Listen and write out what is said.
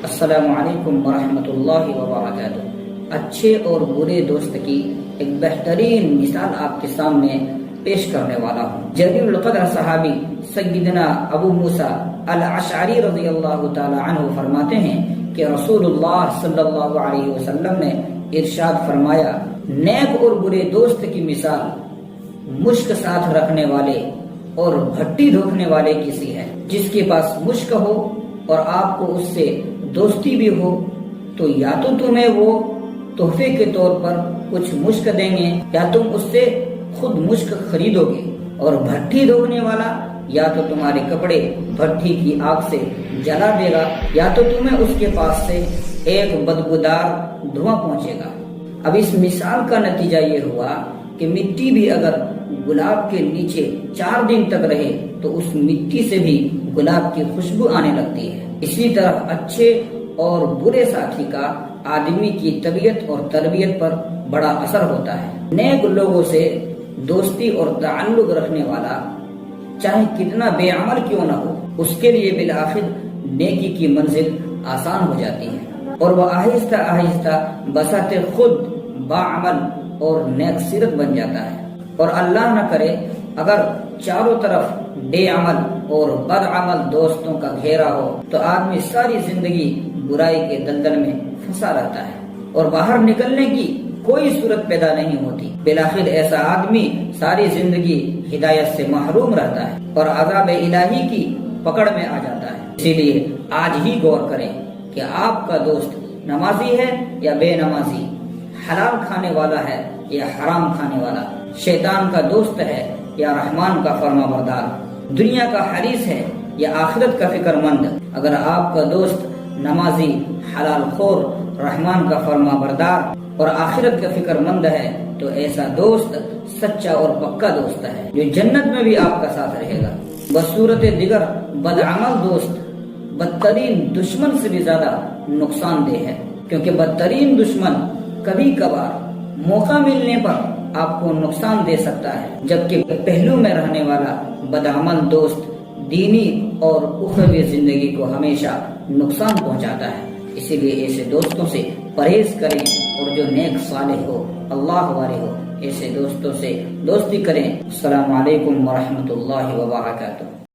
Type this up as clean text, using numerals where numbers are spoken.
السلام علیکم ورحمۃ اللہ وبرکاتہ۔ اچھے اور برے دوست کی ایک بہترین مثال آپ کے سامنے پیش کرنے والا ہوں۔ جلیل القدر صحابی سیدنا ابو موسیٰ الاشعری رضی اللہ تعالی عنہ فرماتے ہیں کہ رسول اللہ صلی اللہ علیہ وسلم نے ارشاد فرمایا، نیک اور برے دوست کی مثال مشک ساتھ رکھنے والے اور بھٹی دھوکنے والے کی سی ہے۔ جس کے پاس مشک ہو اور آپ کو اس سے دوستی بھی ہو تو یا تو تمہیں وہ تحفے کے طور پر کچھ مشک دیں گے یا تم اس سے خود مشک خریدو گے، اور بھٹی دھونے والا یا تو تمہارے کپڑے بھٹی کی آگ سے جلا دے گا یا تو تمہیں اس کے پاس سے ایک بدبودار دھواں پہنچے گا۔ اب اس مثال کا نتیجہ یہ ہوا کہ مٹی بھی اگر گلاب کے نیچے 4 دن تک رہے تو اس مٹی سے بھی گلاب کی خوشبو آنے لگتی ہے۔ اسی طرح اچھے اور برے ساتھی کا آدمی کی طبیعت اور تربیت پر بڑا اثر ہوتا ہے۔ نیک لوگوں سے دوستی اور تعلق رکھنے والا چاہے کتنا بے عمل کیوں نہ ہو، اس کے لیے بالآخر نیکی کی منزل آسان ہو جاتی ہے، اور وہ آہستہ آہستہ بساط خود باعمل اور نیک سیرت بن جاتا ہے۔ اور اللہ نہ کرے اگر چاروں طرف بے عمل اور بد عمل دوستوں کا گھیرا ہو تو آدمی ساری زندگی برائی کے دلدل میں پھنسا رہتا ہے اور باہر نکلنے کی کوئی صورت پیدا نہیں ہوتی۔ بالآخر ایسا آدمی ساری زندگی ہدایت سے محروم رہتا ہے اور عذاب الہی کی پکڑ میں آ جاتا ہے۔ اسی لیے آج ہی غور کریں کہ آپ کا دوست نمازی ہے یا بے نمازی، حلال کھانے والا ہے یا حرام کھانے والا، شیطان کا دوست ہے یا رحمان کا فرما بردار، دنیا کا حریص ہے یا آخرت کا فکر مند۔ اگر آپ کا دوست نمازی، حلال خور، رحمان کا فرما بردار اور آخرت کا فکر مند ہے تو ایسا دوست سچا اور پکا دوست ہے جو جنت میں بھی آپ کا ساتھ رہے گا۔ بصورت دیگر بدعمل دوست بدترین دشمن سے بھی زیادہ نقصان دہ ہے، کیونکہ بدترین دشمن کبھی کبھار موقع ملنے پر آپ کو نقصان دے سکتا ہے، جبکہ پہلو میں رہنے والا بدعمل دوست دینی اور اخروی زندگی کو ہمیشہ نقصان پہنچاتا ہے۔ اسی لیے ایسے دوستوں سے پرہیز کریں اور جو نیک صالح ہو، اللہ والے ہو، ایسے دوستوں سے دوستی کریں۔ السلام علیکم ورحمۃ اللہ وبرکاتہ۔